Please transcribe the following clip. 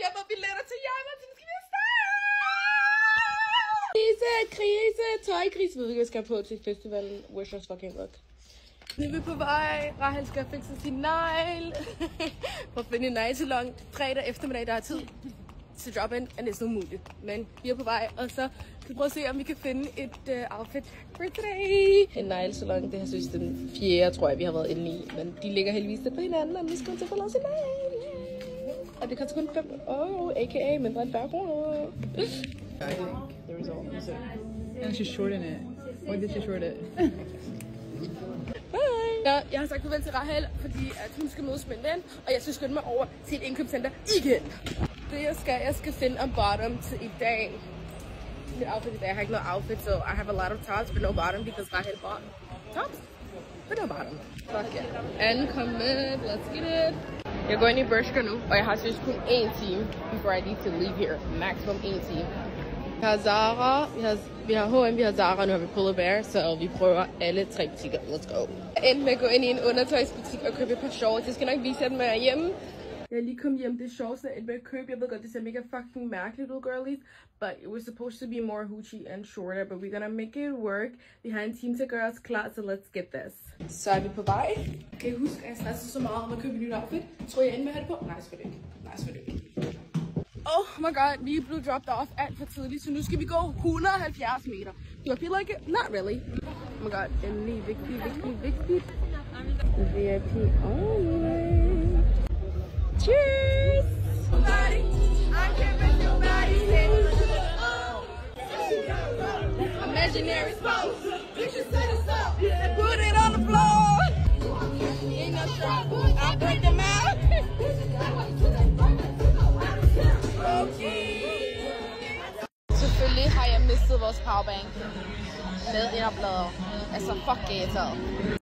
køber billetter til jer, og så skal vi afsted! Krise, tøjkrise. Jeg ved ikke, hvad jeg skal på til festivalen. Wish us fucking luck. Nu er vi på vej. Rahel skal fikse sin negl. For at finde en neglesalon fredag eftermiddag, der er tid til drop-in, er næsten umuligt. Men vi er på vej, og så skal vi prøve at se, om vi kan finde et outfit for today. En neglesalon, det har synes den 4. tror jeg, vi har været inde i. Men de ligger heldigvis lidt på hinanden, og vi skal til at få lavet sin negl. Og det koster kun 5 euro, a.k.a. mindre end 40 kroner. I think the result is and she's shorting it. Why did she short it? Ja, jeg har sagt farvel til Rahel, fordi at hun skal mødes med en ven, og jeg skal skynde mig over til et indkøbscenter igen. Det jeg skal finde en bottom til i dag. Mit outfit i dag, jeg har ikke noget outfit, so I have a lot of tops, but no bottom, because Rahel bought tops, but no bottom. Fuck yeah. Anden kom med, let's get it. Jeg går ind i Bershka nu, og jeg har seriøst kun 1 time, before I need to leave here. Maximum 1 time. Vi har Zara, vi har H&M, vi har Zara, nu har vi Pull & Bear, så vi prøver alle 3 butikker. Let's go. Jeg endte med at gå ind i en undertøjsbutik og købe et par shorts. Jeg skal nok vise jer dem, når jeg er hjemme. Jeg er lige kommet hjem, det er shorts, jeg endte med at købe. Jeg ved godt, det ser mega fucking mærkeligt ud, girlies. But it was supposed to be more hoochie and shorter, but we're gonna make it work. Vi har en time til at gøre os klar, så let's get this. Så er vi på vej. Kan I huske, at jeg stressede så meget om at købe et nyt outfit? Tror jeg endte med at have det på? Nej, selvfølgelig ikke. Nej, selvfølgelig ikke. Oh my god, vi er blevet dropped off alt for tidligt, så nu skal vi gå 170 meter. Do I feel like it? Not really. Oh my god, endelig vigtigt. VIP only. Cheers! Imaginary pose. You should set us up and put it on the floor. Ain't no trouble. I'll break them out. Selvfølgelig har jeg mistet vores powerbank med indoplader. Altså fuck irriteret.